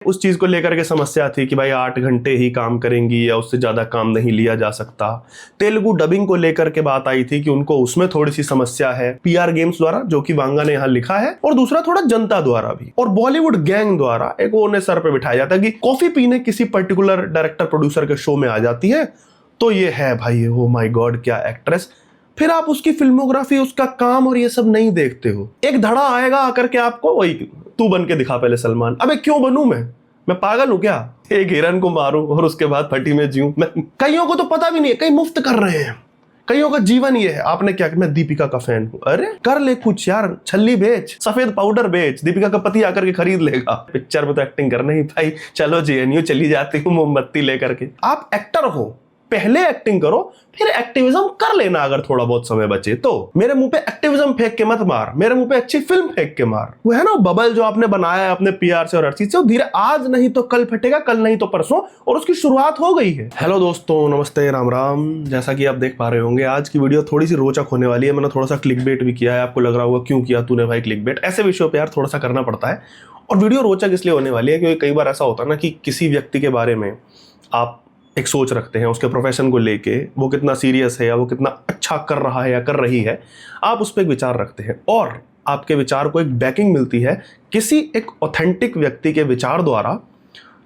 उस चीज को लेकर के समस्या थी कि भाई 8 घंटे ही काम करेंगी या उससे ज्यादा काम नहीं लिया जा सकता। तेलुगु डबिंग को लेकर के बात आई थी कि उनको उसमें थोड़ी सी समस्या है, पीआर गेम्स द्वारा, जो कि वांगा ने यहाँ लिखा है, और दूसरा थोड़ा जनता द्वारा भी, और बॉलीवुड गैंग द्वारा एक वो उन्हें सर पे बिठाया जाता है कि कॉफी पीने किसी पर्टिकुलर डायरेक्टर प्रोड्यूसर के शो में आ जाती है तो ये है भाई, ओ माय गॉड क्या एक्ट्रेस। फिर आप उसकी फिल्मोग्राफी, उसका काम और ये सब नहीं देखते हो। एक धड़ा आएगा आकर के आपको, वही तू बन के दिखा पहले सलमान। अबे क्यों बनूं मैं पागल हूं क्या? एक हिरन को मारूं और उसके बाद फटी में जीऊं? कईयों को तो पता भी नहीं है, कई मुफ्त कर रहे हैं, कईयों का जीवन ये है। आपने क्या, मैं दीपिका का फैन हूं। अरे कर ले कुछ यार, छल्ली बेच, सफेद पाउडर बेच, दीपिका का पति आकर के खरीद लेगा। पिक्चर में तो एक्टिंग करना ही भाई, चलो जेएनयू चली जाती हूँ मोमबत्ती लेकर के। आप एक्टर हो, पहले एक्टिंग करो, फिर एक्टिविज्म कर लेना अगर थोड़ा बहुत समय बचे तो। मेरे मुंह पे एक्टिविज्म फेंक के मत मार, मेरे मुंह पे अच्छी फिल्म फेंक के मार। वो है ना बबल जो आपने बनाया है अपने पीआर से और हर चीज से, वो धीरे आज नहीं तो कल फटेगा, कल नहीं तो परसों, और उसकी शुरुआत हो गई है। हेलो दोस्तों, नमस्ते, राम राम। जैसा कि आप देख पा रहे होंगे आज की वीडियो थोड़ी सी रोचक होने वाली है। मैंने थोड़ा सा क्लिकबेट भी किया है। आपको लग रहा होगा क्यों किया तूने भाई क्लिकबेट? ऐसे विषयों पे यार थोड़ा सा करना पड़ता है। और वीडियो रोचक इसलिए होने वाली है क्योंकि कई बार ऐसा होता है ना कि किसी व्यक्ति के बारे में आप एक सोच रखते हैं, उसके प्रोफेशन को लेके, वो कितना सीरियस है या वो कितना अच्छा कर रहा है या कर रही है, आप उस पर एक विचार रखते हैं और आपके विचार को एक बैकिंग मिलती है किसी एक ऑथेंटिक व्यक्ति के विचार द्वारा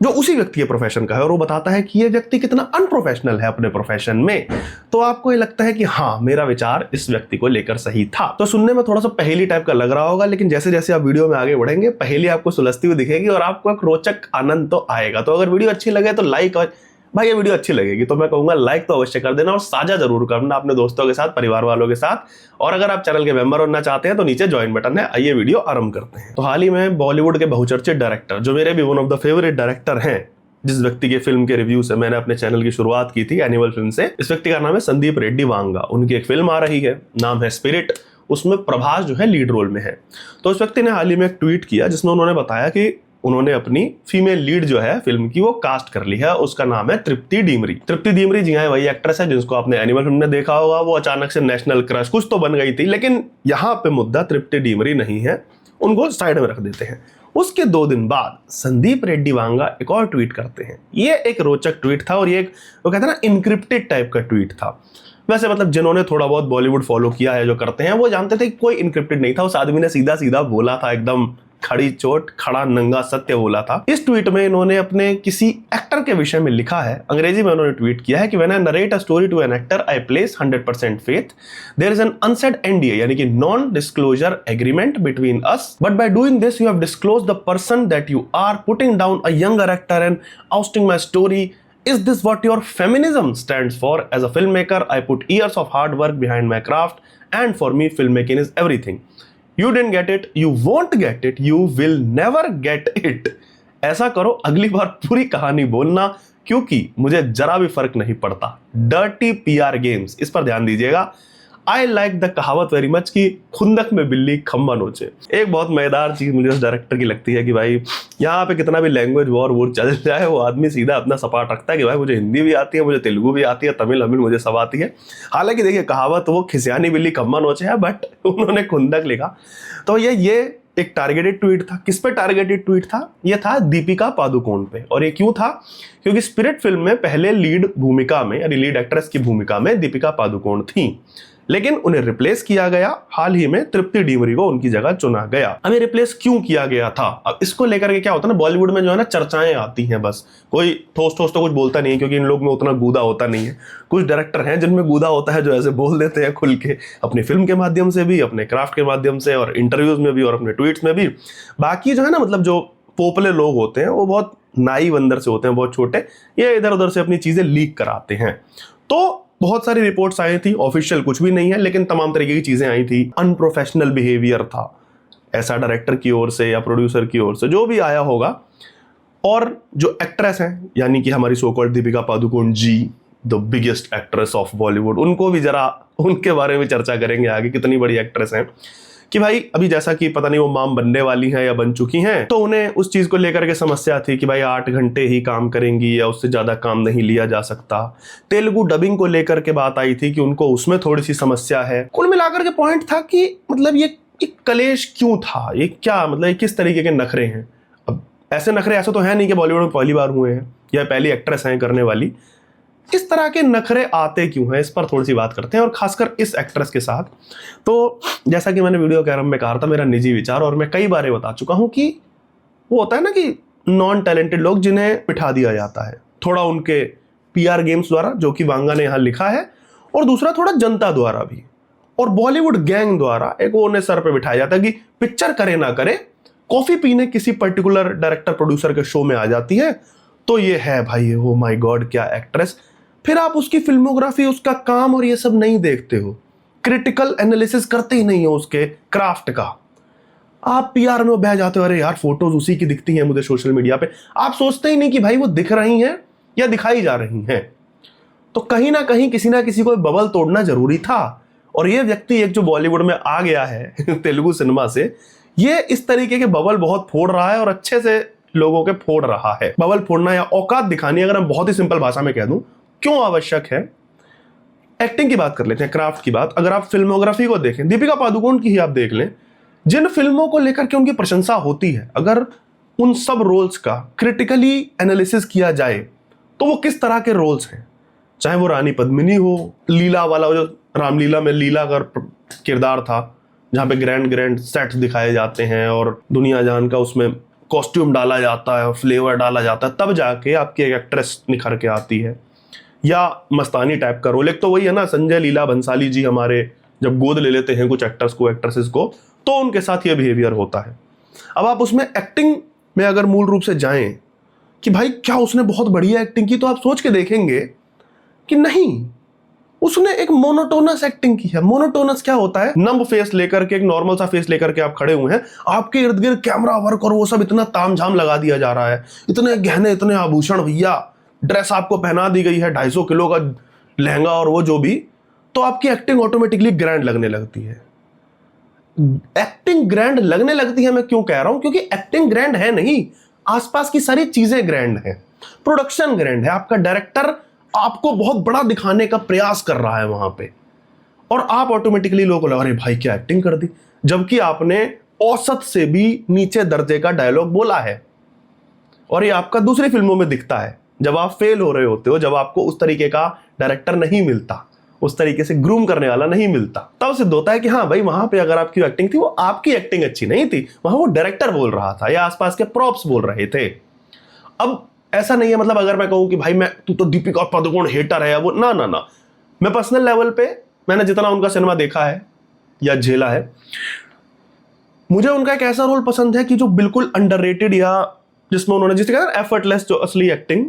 जो उसी व्यक्ति के प्रोफेशन का है, और वो बताता है कि ये व्यक्ति कितना अनप्रोफेशनल है अपने प्रोफेशन में। तो आपको ये लगता है कि हाँ, मेरा विचार इस व्यक्ति को लेकर सही था। तो सुनने में थोड़ा सा पहेली टाइप का लग रहा होगा, लेकिन जैसे जैसे आप वीडियो में आगे बढ़ेंगे पहेली आपको सुलझती हुई दिखेगी और आपको एक रोचक आनंद तो आएगा। तो अगर वीडियो अच्छी लगे तो लाइक, और भाई ये वीडियो अच्छी लगेगी तो मैं कहूंगा लाइक तो अवश्य कर देना और साझा जरूर करना अपने दोस्तों के साथ, परिवार वालों के साथ। और अगर आप चैनल के मेंबर बनना चाहते हैं तो नीचे ज्वाइन बटन है। आइए वीडियो आरंभ करते हैं। तो हाल ही में बॉलीवुड के बहुचर्चित डायरेक्टर, जो मेरे भी one of the favourite director हैं, जिस व्यक्ति के फिल्म के रिव्यू से मैंने अपने चैनल की शुरुआत की थी, एनिमल फिल्म से, इस व्यक्ति का नाम है संदीप रेड्डी वांगा। उनकी एक फिल्म आ रही है, नाम है स्पिरिट। उसमें प्रभास जो है लीड रोल में है। तो इस व्यक्ति ने हाल ही में एक ट्वीट किया जिसमें उन्होंने बताया कि उन्होंने अपनी फीमेल लीड जो है फिल्म की वो कास्ट कर ली है। उसका नाम है तृप्ति डीमरी। तृप्ति डीमरी जी हाँ वही एक्ट्रेस है जिसको आपने एनिमल फिल्म में देखा होगा। वो अचानक से नेशनल क्रश कुछ तो बन गई थी, लेकिन यहाँ पे मुद्दा तृप्ति डीमरी नहीं है, उनको साइड में रख देते हैं। उसके 2 दिन बाद संदीप रेड्डी वांगा एक और ट्वीट करते हैं। ये एक रोचक ट्वीट था और ये एक, वो कहते हैं ना, इनक्रिप्टेड टाइप का ट्वीट था। वैसे मतलब जिन्होंने थोड़ा बहुत बॉलीवुड फॉलो किया है, जो करते हैं, वो जानते थे कि कोई इनक्रिप्टेड नहीं था। उस आदमी ने सीधा सीधा बोला था, एकदम खड़ी चोट खड़ा नंगा सत्य बोला था। इस ट्वीट में इन्होंने अपने किसी एक्टर के विषय में लिखा है। अंग्रेजी में उन्होंने ट्वीट किया है कि when I narrate a story to an actor I place 100% faith. There is an unsaid NDA, यानी कि non disclosure agreement between us, but by doing this you have disclosed the person that you are, putting down a younger actor and ousting my story. Is this what your feminism stands for? As a filmmaker, I put years of hard work behind my craft, and for me, filmmaking is everything. You didn't get it, you won't get it, you will never get it. ऐसा करो, अगली बार पूरी कहानी बोलना, क्योंकि मुझे जरा भी फर्क नहीं पड़ता। डर्टी पीआर गेम्स, इस पर ध्यान दीजिएगा। आई लाइक द कहावत वेरी मच कि खुंदक में बिल्ली खम्बा नोचे। एक बहुत मजेदार चीज मुझे उस डायरेक्टर की लगती है कि भाई यहाँ पे कितना भी लैंग्वेज वॉर चल जाए, वो आदमी सीधा अपना सपाट रखता है कि भाई मुझे हिंदी भी आती है, मुझे तेलुगु भी आती है, तमिल मुझे सब आती है। हालांकि देखिए कहावत वो खिसियानी बिल्ली खम्बा नोचे है, बट उन्होंने खुंदक लिखा। तो ये एक टारगेटेड ट्वीट था। किस पे टारगेटेड ट्वीट था? ये था दीपिका पादुकोण पे। और ये क्यों था? क्योंकि स्पिरिट फिल्म में पहले लीड भूमिका में, यानी लीड एक्ट्रेस की भूमिका में दीपिका पादुकोण थी, लेकिन उन्हें रिप्लेस किया गया। हाल ही में तृप्ति डीमरी को उनकी जगह चुना गया। अब ये रिप्लेस क्यों किया गया था? अब इसको लेकर के क्या होता है ना, बॉलीवुड में जो है ना चर्चाएं आती हैं, बस कोई ठोस तो कुछ बोलता नहीं है, क्योंकि इन लोग में उतना गूदा होता नहीं है। कुछ डायरेक्टर हैं जिनमें गूदा होता है, जो ऐसे बोल देते हैं खुल के, अपनी फिल्म के माध्यम से भी, अपने क्राफ्ट के माध्यम से, और इंटरव्यूज में भी, और अपने ट्वीट्स में भी। बाकी जो है ना, मतलब जो पॉपुलर लोग होते हैं वो बहुत नाइव अंदर से होते हैं, बहुत छोटे, ये इधर उधर से अपनी चीजें लीक कराते हैं। तो बहुत सारी रिपोर्ट्स आई थी, ऑफिशियल कुछ भी नहीं है, लेकिन तमाम तरीके की चीजें आई थी। अनप्रोफेशनल बिहेवियर था ऐसा डायरेक्टर की ओर से या प्रोड्यूसर की ओर से, जो भी आया होगा। और जो एक्ट्रेस हैं, यानी कि हमारी so called Deepika Padukone ji, the biggest actress of Bollywood, उनको भी जरा उनके बारे में चर्चा करेंगे आगे, कितनी बड़ी एक्ट्रेस हैं। कि भाई अभी जैसा कि पता नहीं वो माम बनने वाली हैं या बन चुकी हैं, तो उन्हें उस चीज को लेकर के समस्या थी कि भाई 8 घंटे ही काम करेंगी या उससे ज्यादा काम नहीं लिया जा सकता। तेलुगु डबिंग को लेकर के बात आई थी कि उनको उसमें थोड़ी सी समस्या है। कुल मिलाकर के पॉइंट था कि मतलब ये कलेश क्यों था, ये क्या मतलब, ये किस तरीके के नखरे हैं। अब ऐसे नखरे ऐसे तो है नहीं कि बॉलीवुड में पहली बार हुए हैं या पहली एक्ट्रेस हैं करने वाली। इस तरह के नखरे आते क्यों हैं, इस पर थोड़ी सी बात करते हैं, और खासकर इस एक्ट्रेस के साथ। तो जैसा कि मैंने वीडियो के आरंभ में कहा था, मेरा निजी विचार, और मैं कई बार बता चुका हूं कि वो होता है ना कि नॉन टैलेंटेड लोग जिन्हें बिठा दिया जाता है, थोड़ा उनके पीआर गेम्स द्वारा, जो कि वांगा ने यहां लिखा है, और दूसरा थोड़ा जनता द्वारा भी, और बॉलीवुड गैंग द्वारा एक वो उन्हें सर पे बिठाया जाता है कि पिक्चर करे ना करे, कॉफी पीने किसी पर्टिकुलर डायरेक्टर प्रोड्यूसर के शो में आ जाती है, तो ये है भाई, ओ माय गॉड क्या एक्ट्रेस। फिर आप उसकी फिल्मोग्राफी, उसका काम और ये सब नहीं देखते हो, क्रिटिकल एनालिसिस करते ही नहीं हो उसके क्राफ्ट का। आप पीआर में बह जाते हो, अरे यार फोटोज उसी की दिखती हैं मुझे सोशल मीडिया पे। आप सोचते ही नहीं कि भाई वो दिख रही हैं या दिखाई जा रही हैं। तो कहीं ना कहीं किसी ना किसी को बबल तोड़ना जरूरी था, और ये व्यक्ति एक जो बॉलीवुड में आ गया है तेलुगु सिनेमा से, ये इस तरीके के बबल बहुत फोड़ रहा है और अच्छे से लोगों के फोड़ रहा है। बबल फोड़ना या औकात दिखानी, अगर हम बहुत ही सिंपल भाषा में कह दूं, क्यों आवश्यक है। एक्टिंग की बात कर लेते हैं, क्राफ्ट की बात। अगर आप फिल्मोग्राफी को देखें, दीपिका पादुकोण की ही आप देख लें, जिन फिल्मों को लेकर के उनकी प्रशंसा होती है, अगर उन सब रोल्स का क्रिटिकली एनालिसिस किया जाए तो वो किस तरह के रोल्स हैं, चाहे वो रानी पद्मिनी हो, लीला वाला जो रामलीला में लीला का किरदार था, जहां पे ग्रैंड ग्रैंड सेट्स दिखाए जाते हैं और दुनिया जान का उसमें कॉस्ट्यूम डाला जाता है और फ्लेवर डाला जाता है, तब जाके आपकी एक एक्ट्रेस निखर के आती है। या मस्तानी टाइप का रोल, एक तो वही है ना, संजय लीला भंसाली जी हमारे जब गोद ले लेते हैं कुछ एक्टर्स को, एक्ट्रेसेस को, तो उनके साथ ये बिहेवियर होता है। अब आप उसमें एक्टिंग में अगर मूल रूप से जाएं कि भाई क्या उसने बहुत बढ़िया एक्टिंग की, तो आप सोच के देखेंगे कि नहीं, उसने एक मोनोटोनस एक्टिंग की है। मोनोटोनस क्या होता है, नंब फेस लेकर के, एक नॉर्मल सा फेस लेकर के आप खड़े हुए हैं, आपके इर्द गिर्द कैमरा वर्क और वो सब इतना तामझाम लगा दिया जा रहा है, इतने गहने, इतने आभूषण, भैया ड्रेस आपको पहना दी गई है, 250 किलो का लहंगा और वो जो भी, तो आपकी एक्टिंग ऑटोमेटिकली ग्रैंड लगने लगती है। एक्टिंग ग्रैंड लगने लगती है, मैं क्यों कह रहा हूं, क्योंकि एक्टिंग ग्रैंड है नहीं, आसपास की सारी चीजें ग्रैंड है, प्रोडक्शन ग्रैंड है, आपका डायरेक्टर आपको बहुत बड़ा दिखाने का प्रयास कर रहा है वहां पे, और आप ऑटोमेटिकली लोगों को लगा अरे भाई क्या एक्टिंग कर दी, जबकि आपने औसत से भी नीचे दर्जे का डायलॉग बोला है। और ये आपका दूसरी फिल्मों में दिखता है, जब आप फेल हो रहे होते हो, जब आपको उस तरीके का डायरेक्टर नहीं मिलता, उस तरीके से ग्रूम करने वाला नहीं मिलता, तब सिद्ध होता है कि हाँ भाई वहां पे अगर आपकी एक्टिंग थी, वो आपकी एक्टिंग अच्छी नहीं थी, वहां वो डायरेक्टर बोल रहा था या आसपास के प्रॉप्स बोल रहे थे। अब ऐसा नहीं है, मतलब अगर मैं कहूं कि भाई मैं तू तो दीपिका पादुकोण हेटर है, वो ना ना ना, मैं पर्सनल लेवल पे मैंने जितना उनका सिनेमा देखा है या झेला है, मुझे उनका एक ऐसा रोल पसंद है कि जो बिल्कुल अंडररेटेड, या जिसमें उन्होंने, जिसे कहते हैं एफर्टलेस, जो असली एक्टिंग,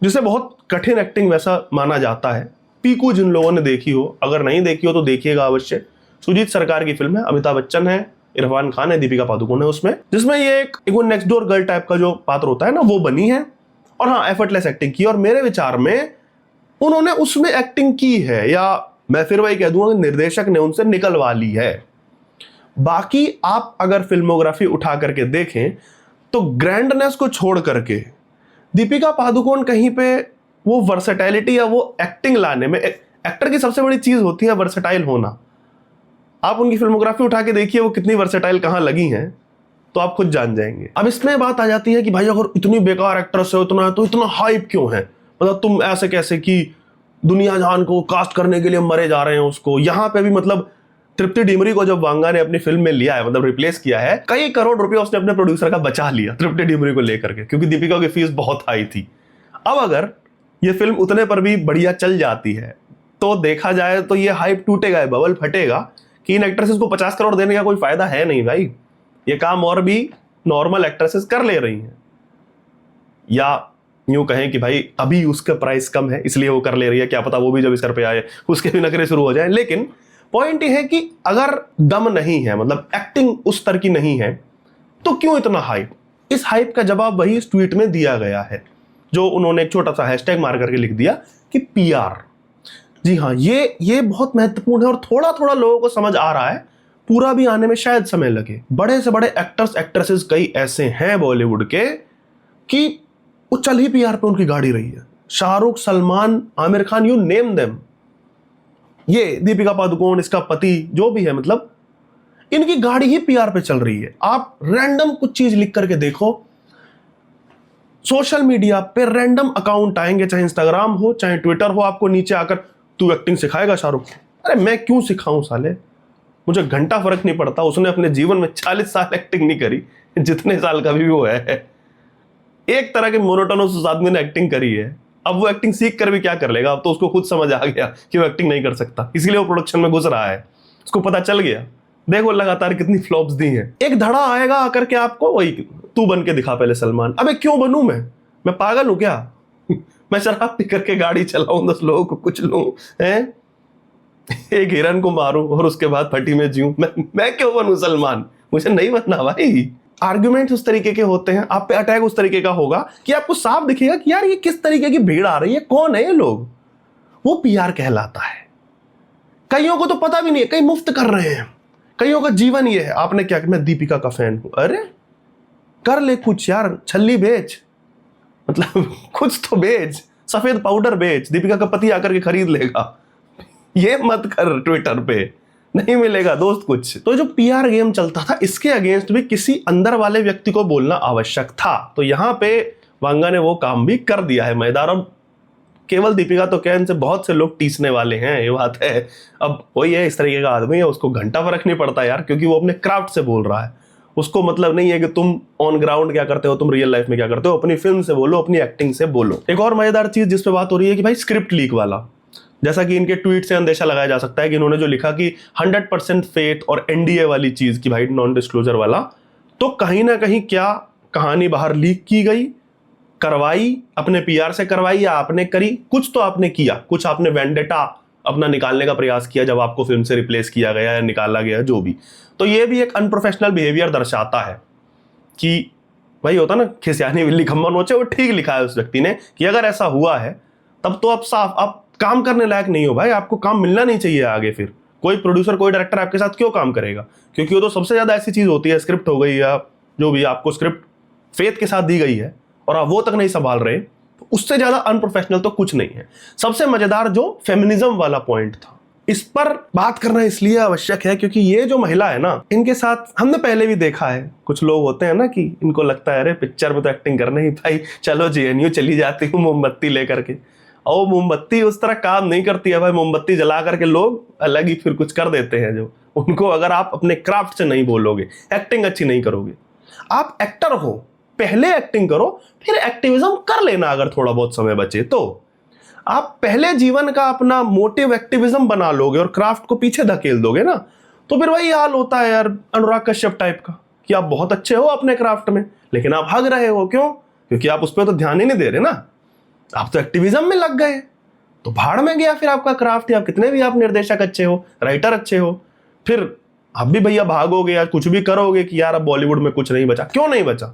जिसे बहुत कठिन एक्टिंग वैसा माना जाता है। पीकू जिन लोगों ने देखी हो, अगर नहीं देखी हो तो देखिएगा अवश्य, सुजीत सरकार की फिल्म है, अमिताभ बच्चन है, इरफान खान है, दीपिका पादुकोण है उसमें, जिसमें ये एक वो नेक्स्ट डोर गर्ल टाइप का जो पात्र होता है ना, वो बनी है, और हाँ एफर्टलेस एक्टिंग की, और मेरे विचार में उन्होंने उसमें एक्टिंग की है, या मैं फिर वही कह दूंगा कि निर्देशक ने उनसे निकलवा ली है। बाकी आप अगर फिल्मोग्राफी उठा करके देखें तो ग्रैंडनेस को छोड़ करके दीपिका पादुकोण कहीं पे वो वर्सेटैलिटी या वो एक्टिंग लाने में, एक्टर की सबसे बड़ी चीज होती है वर्सेटाइल होना। आप उनकी फिल्मोग्राफी उठा के देखिए वो कितनी वर्सेटाइल कहां लगी हैं, तो आप खुद जान जाएंगे। अब इसमें बात आ जाती है कि भाई अगर इतनी बेकार एक्ट्रेस है, उतना है, तो इतना हाइप क्यों है, मतलब तुम ऐसे कैसे कि दुनिया जहान को कास्ट करने के लिए मरे जा रहे हैं उसको। यहां पे भी मतलब तृप्ति डिमरी को जब वांगा ने अपनी फिल्म में लिया है, मतलब रिप्लेस किया है, कई करोड़ रुपए उसने अपने प्रोड्यूसर का बचा लिया तृप्ति डिमरी को लेकर के, क्योंकि दीपिका की फीस बहुत हाई थी। अब अगर ये फिल्म उतने पर भी बढ़िया चल जाती है तो देखा जाए तो ये हाइप टूटेगा, बबल फटेगा कि इन एक्ट्रेसेस को 50 करोड़ देने का कोई फायदा है नहीं भाई। ये काम और भी नॉर्मल एक्ट्रेसेस कर ले रही हैं, या यूं कहें कि भाई अभी उसका प्राइस कम है इसलिए वो कर ले रही है, क्या पता वो भी जब इस घर पे आए उसके भी नखरे शुरू हो जाए। लेकिन पॉइंट ये है कि अगर दम नहीं है, मतलब एक्टिंग उस तरह की नहीं है, तो क्यों इतना हाइप। इस हाइप का जवाब वही इस ट्वीट में दिया गया है, जो उन्होंने एक छोटा सा हैशटैग मार करके लिख दिया कि पीआर। जी हाँ, ये बहुत महत्वपूर्ण है और थोड़ा थोड़ा लोगों को समझ आ रहा है, पूरा भी आने में शायद समय लगे। बड़े से बड़े एक्टर्स एक्ट्रेसेस कई ऐसे हैं बॉलीवुड के कि वो चल ही पीआर पे उनकी गाड़ी रही है। Shahrukh, Salman, Aamir Khan, you name them, ये दीपिका पादुकोण, इसका पति जो भी है, मतलब इनकी गाड़ी ही पीआर पे चल रही है। आप रैंडम कुछ चीज लिख करके देखो, सोशल मीडिया पे रैंडम अकाउंट आएंगे, चाहे इंस्टाग्राम हो चाहे ट्विटर हो, आपको नीचे आकर तू एक्टिंग सिखाएगा शाहरुख। अरे मैं क्यों सिखाऊं साले, मुझे घंटा फर्क नहीं पड़ता। उसने अपने जीवन में 40 साल एक्टिंग नहीं करी, जितने साल का भी वो है। एक तरह के मोनोटोनस उस आदमी ने एक्टिंग करी है। अब वो एक्टिंग सीख कर भी क्या कर लेगा, अब तो उसको खुद समझ आ गया कि वो एक्टिंग नहीं कर सकता, इसलिए वो प्रोडक्शन में घुस रहा है। उसको पता चल गया। देखो लगातार कितनी फ्लॉप्स दी हैं। एक धड़ा आएगा आकर के आपको, वही तू बन के दिखा पहले सलमान। अबे क्यों बनूं मैं पागल हूं क्या? मैं शराब पी करके गाड़ी चलाऊं, 10 लोगों को कुछ लूं, हैं? एक हिरन को मारूं और उसके बाद फटी में जीऊं? मैं क्यों बनूं सलमान? मुझे नहीं बनना भाई। आर्ग्यूमेंट उस तरीके के होते हैं, आप पे अटैक उस तरीके का होगा कि आपको साफ दिखेगा कि यार ये किस तरीके की भीड़ आ रही है, कौन है ये लोग। वो पीआर कहलाता है। कईयों को तो पता भी नहीं है, कई मुफ्त कर रहे हैं, कईयों का जीवन ये है। आपने क्या, मैं दीपिका का फैन हूं। अरे कर ले कुछ यार, छल्ली बेच, मतलब कुछ तो बेच, सफेद पाउडर बेच, दीपिका का पति आकर के खरीद लेगा। ये मत कर, ट्विटर पे नहीं मिलेगा दोस्त कुछ। तो जो पीआर गेम चलता था, इसके अगेंस्ट भी किसी अंदर वाले व्यक्ति को बोलना आवश्यक था। तो यहां पे वांगा ने वो काम भी कर दिया है मजेदार। और केवल दीपिका तो क्या, इनसे बहुत से लोग टीसने वाले हैं, ये बात है। अब वही है, इस तरीके का आदमी है, उसको घंटा फर्क नहीं पड़ता यार, क्योंकि वो अपने क्राफ्ट से बोल रहा है। उसको मतलब नहीं है कि तुम ऑन ग्राउंड क्या करते हो, तुम रियल लाइफ में क्या करते हो। अपनी फिल्म से बोलो, अपनी एक्टिंग से बोलो। एक और मजेदार चीज जिस पे बात हो रही है कि भाई स्क्रिप्ट लीक वाला, जैसा कि इनके ट्वीट से अंदेशा लगाया जा सकता है कि इन्होंने जो लिखा कि 100% फेथ और एनडीए वाली चीज की भाई, नॉन डिस्क्लोजर वाला, तो कहीं ना कहीं क्या कहानी बाहर लीक की गई, करवाई, अपने पीआर से करवाई या आपने करी? कुछ तो आपने किया, कुछ आपने वेंडेटा अपना निकालने का प्रयास किया जब आपको फिल्म से रिप्लेस किया गया या निकाला गया, जो भी। तो ये भी एक अनप्रोफेशनल बिहेवियर दर्शाता है कि भाई होता ना, खिसियानी बिल्ली खम्मा नोचे। वो ठीक लिखा है उस व्यक्ति ने कि अगर ऐसा हुआ है तब तो आप साफ, आप काम करने लायक नहीं हो भाई, आपको काम मिलना नहीं चाहिए आगे। फिर कोई प्रोड्यूसर, कोई डायरेक्टर आपके साथ क्यों काम करेगा? क्योंकि वो तो सबसे ज्यादा ऐसी चीज होती है, स्क्रिप्ट हो गई या जो भी आपको स्क्रिप्ट फेथ के साथ दी गई है और आप वो तक नहीं संभाल रहे, तो उससे ज्यादा अनप्रोफेशनल तो कुछ नहीं है। सबसे मजेदार जो फेमिनिज्म वाला पॉइंट था, इस पर बात करना इसलिए आवश्यक है क्योंकि ये जो महिला है ना, इनके साथ हमने पहले भी देखा है। कुछ लोग होते हैं ना कि इनको लगता है अरे पिक्चर में तो एक्टिंग करना ही, भाई चलो जेएनयू चली जाती हूँ मोमबत्ती लेकर के। और मोमबत्ती उस तरह काम नहीं करती है भाई। मोमबत्ती जला करके लोग अलग ही फिर कुछ कर देते हैं जो उनको, अगर आप अपने क्राफ्ट से नहीं बोलोगे, एक्टिंग अच्छी नहीं करोगे। आप एक्टर हो, पहले एक्टिंग करो, फिर एक्टिविज्म कर लेना अगर थोड़ा बहुत समय बचे तो। आप पहले जीवन का अपना मोटिव एक्टिविज्म बना लोगे और क्राफ्ट को पीछे धकेल दोगे ना, तो फिर वही हाल होता है यार अनुराग कश्यप टाइप का, कि आप बहुत अच्छे हो अपने क्राफ्ट में लेकिन आप हग रहे हो। क्यों? क्योंकि आप उस पर तो ध्यान ही नहीं दे रहे ना, आप तो एक्टिविज्म में लग गए, तो भाड़ में गया फिर आपका क्राफ्ट। या कितने भी आप निर्देशक अच्छे हो, राइटर अच्छे हो, फिर आप भी भैया भागोगे या कुछ भी करोगे कि यार अब बॉलीवुड में कुछ नहीं बचा। क्यों नहीं बचा?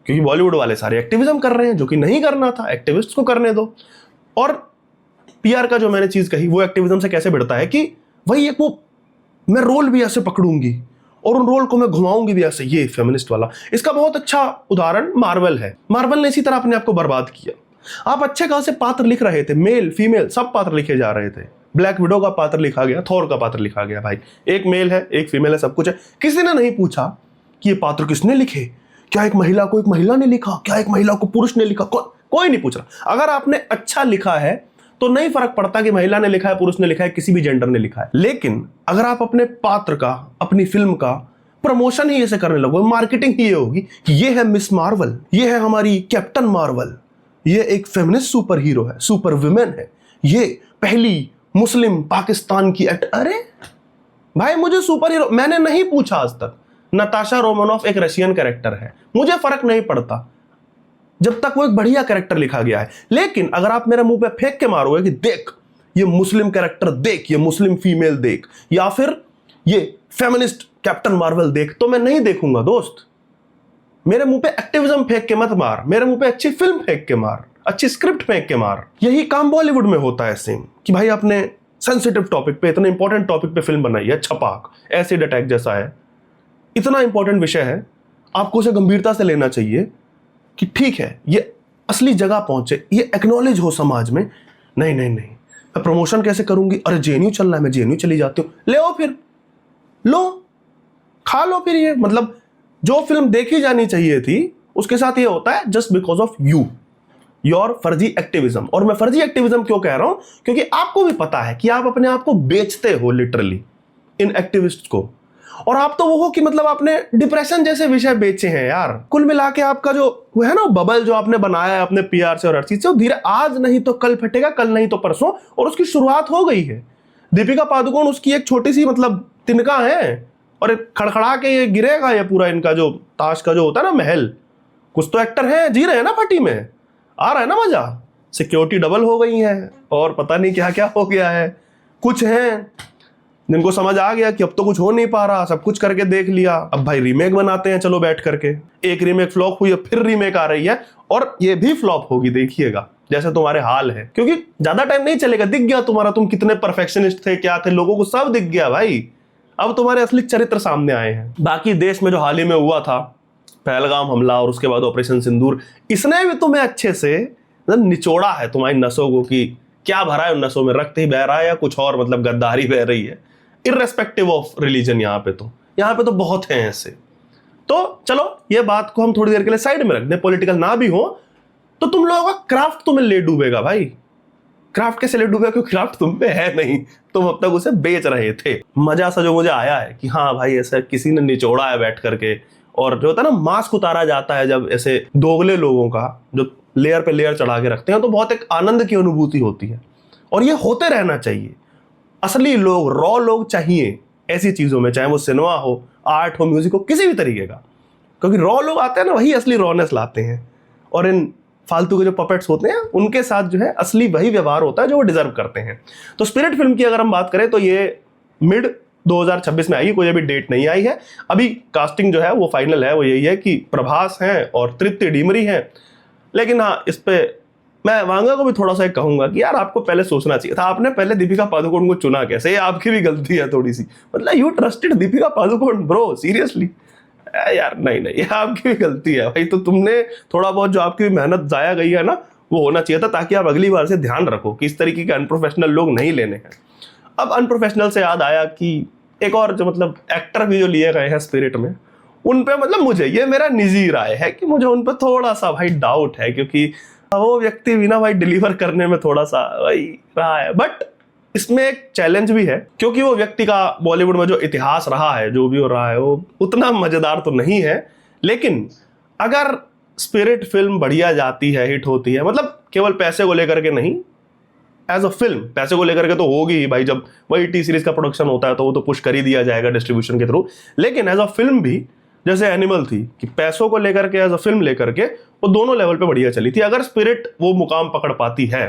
क्योंकि बॉलीवुड वाले सारे एक्टिविज्म कर रहे हैं, जो कि नहीं करना था। एक्टिविस्ट को करने दो। और पीआर का जो मैंने चीज कही, वो एक्टिविज्म से कैसे भिड़ता है कि वही एक वो, मैं रोल भी ऐसे पकड़ूंगी और उन रोल को मैं घुमाऊंगी भी ऐसे, ये फेमिनिस्ट वाला। इसका बहुत अच्छा उदाहरण मार्वल है। मार्वल ने इसी तरह अपने आप को बर्बाद किया। आप अच्छे खासे पात्र लिख रहे थे, मेल फीमेल सब पात्र लिखे जा रहे थे। ब्लैक विडो का पात्र लिखा गया, थॉर का पात्र लिखा गया, भाई एक मेल है एक फीमेल है, सब कुछ है। किसी ने नहीं पूछा कि ये पात्र किसने लिखे, क्या एक महिला को एक महिला ने लिखा, क्या एक महिला को पुरुष ने लिखा, कोई नहीं पूछ रहा। अगर आपने अच्छा लिखा है तो नहीं फर्क पड़ता कि महिला ने लिखा है, पुरुष ने लिखा है, किसी भी जेंडर ने लिखा है। लेकिन अगर आप अपने पात्र का, अपनी फिल्म का प्रमोशन ही ऐसे करने लगो, मार्केटिंग ही ये होगी कि ये है मिस मार्वल, ये है हमारी कैप्टन मार्वल, ये एक फेमिनिस्ट सुपर हीरो है, सुपर वुमेन है, ये पहली मुस्लिम पाकिस्तान की अरे भाई मुझे सुपर हीरो, मैंने नहीं पूछा आज तक। नताशा रोमानोफ एक रशियन कैरेक्टर है, मुझे फर्क नहीं पड़ता जब तक वो एक बढ़िया कैरेक्टर लिखा गया है। लेकिन अगर आप मेरे मुंह पे फेंक के मारोगे कि देख ये मुस्लिम कैरेक्टर देख, ये मुस्लिम फीमेल देख, या फिर ये फेमिनिस्ट कैप्टन मार्वल देख, तो मैं नहीं देखूंगा दोस्त। मेरे मुंह पे एक्टिविज्म फेंक के मत मार, मेरे मुंह पे अच्छी फिल्म फेंक के मार, अच्छी स्क्रिप्ट फेंक के मार। यही काम बॉलीवुड में होता है सेम, कि भाई आपने सेंसिटिव टॉपिक पे, इतने इंपॉर्टेंट टॉपिक पे फिल्म बनाई है, छपाक एसिड अटैक जैसा है, इतना इंपॉर्टेंट विषय है, आपको उसे गंभीरता से लेना चाहिए कि ठीक है ये असली जगह पहुंचे, ये एक्नॉलेज हो समाज में। नहीं नहीं नहीं, मैं प्रमोशन कैसे करूंगी, अरे जेएनयू चल रहा है, मैं जेएनयू चली जाती हूँ, ले आओ फिर, लो खा लो फिर। ये मतलब जो फिल्म देखी जानी चाहिए थी उसके साथ ये होता है just because of you, your फर्जी एक्टिविज्म। और मैं फर्जी एक्टिविज्म क्यों कह रहा हूं, क्योंकि आपको भी पता है कि आप अपने आप को बेचते हो लिटरली इन एक्टिविस्ट को। और आप तो वो हो कि मतलब आपने डिप्रेशन जैसे विषय बेचे हैं यार। कुल मिला के आपका जो वो है ना बबल जो आपने बनाया है अपने पीआर से और हर चीज से, वो धीरे आज नहीं तो कल फटेगा, कल नहीं तो परसों, और उसकी शुरुआत हो गई है। दीपिका पादुकोण उसकी एक छोटी सी मतलब तिनका है, और खड़खड़ा के ये गिरेगा ये पूरा इनका जो ताश का जो होता है ना महल। कुछ तो एक्टर है, जी रहे हैं ना पार्टी में, आ रहा है ना मजा। सिक्योरिटी डबल हो गई है और पता नहीं क्या क्या हो गया है। कुछ हैं जिनको समझ आ गया कि अब तो कुछ हो नहीं पा रहा, सब कुछ करके देख लिया, अब भाई रीमेक बनाते हैं चलो बैठ करके। एक रीमेक फ्लॉप हुई है, फिर रीमेक आ रही है, और ये भी फ्लॉप होगी देखिएगा, जैसे तुम्हारे हाल है। क्योंकि ज्यादा टाइम नहीं चलेगा, दिख गया तुम्हारा, तुम कितने परफेक्शनिस्ट थे, क्या थे, लोगों को सब दिख गया भाई। अब तुम्हारे असली चरित्र सामने आए हैं। बाकी देश में जो हाल ही में हुआ था पहलगाम हमला और उसके बाद ऑपरेशन सिंदूर, इसने भी तुम्हें अच्छे से निचोड़ा है तुम्हारी नसों को कि क्या भरा है उन नसों में, रक्त ही बह रहा है या कुछ और मतलब गद्दारी बह रही है, इररेस्पेक्टिव ऑफ रिलीजन। यहाँ पे तो बहुत हैं ऐसे। तो चलो ये बात को हम थोड़ी देर के लिए साइड में रख दें, पॉलिटिकल ना भी हो तो तुम लोगों का क्राफ्ट तुम्हें ले डूबेगा भाई। क्राफ्ट कैसे ले डूबेगा, क्योंकि क्राफ्ट तुम पे है नहीं, तुम अब तक उसे बेच रहे थे। मजा सा जो मुझे आया है कि हाँ भाई ऐसा किसी ने निचोड़ा है बैठ करके, और जो होता है ना मास्क उतारा जाता है जब ऐसे दोगले लोगों का जो लेयर पे लेयर चढ़ा के रखते हैं, तो बहुत एक आनंद की अनुभूति होती है। और ये होते रहना चाहिए। असली लोग, रॉ लोग चाहिए ऐसी चीजों में, चाहे वो सिनेमा हो, आर्ट हो, म्यूजिक हो, किसी भी तरीके का। क्योंकि रॉ लोग आते हैं ना, वही असली रॉनेस लाते हैं, और इन फालतू के जो पपेट्स होते हैं उनके साथ जो है असली वही व्यवहार होता है जो वो डिजर्व करते हैं। तो स्पिरिट फिल्म की अगर हम बात करें तो ये मिड 2026 में आएगी, कोई अभी डेट नहीं आई है। अभी कास्टिंग जो है वो फाइनल है, वो यही है कि प्रभास हैं और तृप्ति डिमरी हैं। लेकिन हाँ, इस पे मैं वांगा को भी थोड़ा सा कहूंगा कि यार आपको पहले सोचना चाहिए था, आपने पहले दीपिका पादुकोण को चुना कैसे, ये आपकी भी गलती है थोड़ी सी। मतलब you trusted Deepika Padukone bro, seriously यार, नहीं ये आपकी भी गलती है भाई। तो तुमने थोड़ा बहुत जो आपकी मेहनत जाया गई है ना, वो होना चाहिए था, ताकि आप अगली बार से ध्यान रखो कि इस तरीके के अनप्रोफेशनल लोग नहीं लेने हैं। अब अनप्रोफेशनल से याद आया कि एक और जो मतलब एक्टर भी जो लिए गए हैं स्पिरिट में, उन पे मतलब मुझे, ये मेरा निजी राय है कि मुझे उन पे थोड़ा सा भाई डाउट है, क्योंकि वो व्यक्ति भी ना भाई डिलीवर करने में थोड़ा सा वही रहा है। बट इसमें एक चैलेंज भी है, क्योंकि वो व्यक्ति का बॉलीवुड में जो इतिहास रहा है, जो भी हो रहा है, वो उतना मजेदार तो नहीं है। लेकिन अगर स्पिरिट फिल्म बढ़िया जाती है, हिट होती है, मतलब केवल पैसे को लेकर के नहीं, एज अ फिल्म पैसे को लेकर के तो होगी ही भाई, जब वही टी सीरीज का प्रोडक्शन होता है तो वो तो पुश कर ही दिया जाएगा डिस्ट्रीब्यूशन के थ्रू। लेकिन एज अ फिल्म भी, जैसे एनिमल थी कि पैसों को लेकर के एज अ फिल्म लेकर के वो दोनों लेवल पे बढ़िया चली थी। अगर स्पिरिट वो मुकाम पकड़ पाती है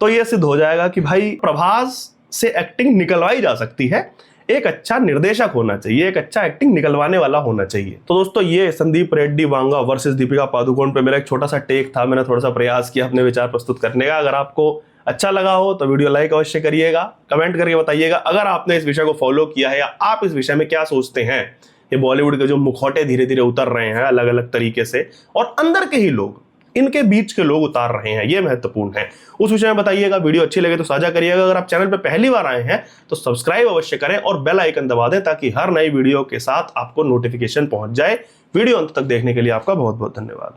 तो ये सिद्ध हो जाएगा कि भाई प्रभास से एक्टिंग निकलवाई जा सकती है। एक अच्छा निर्देशक होना चाहिए, एक अच्छा एक्टिंग निकलवाने वाला होना चाहिए। तो दोस्तों, ये संदीप रेड्डी वांगा वर्सेस दीपिका पादुकोण पे मेरा एक छोटा सा टेक था। मैंने थोड़ा सा प्रयास किया अपने विचार प्रस्तुत करने का। अगर आपको अच्छा लगा हो तो वीडियो लाइक अवश्य करिएगा, कमेंट करके बताइएगा अगर आपने इस विषय को फॉलो किया है, या आप इस विषय में क्या सोचते हैं। ये बॉलीवुड के जो मुखौटे धीरे धीरे उतर रहे हैं अलग अलग तरीके से, और अंदर के ही लोग, इनके बीच के लोग उतार रहे हैं, ये महत्वपूर्ण है। उस विषय में बताइएगा। वीडियो अच्छी लगे तो साझा करिएगा। अगर आप चैनल पर पहली बार आए हैं तो सब्सक्राइब अवश्य करें और बेल आइकन दबा दें, ताकि हर नई वीडियो के साथ आपको नोटिफिकेशन पहुंच जाए। वीडियो अंत तक देखने के लिए आपका बहुत बहुत धन्यवाद।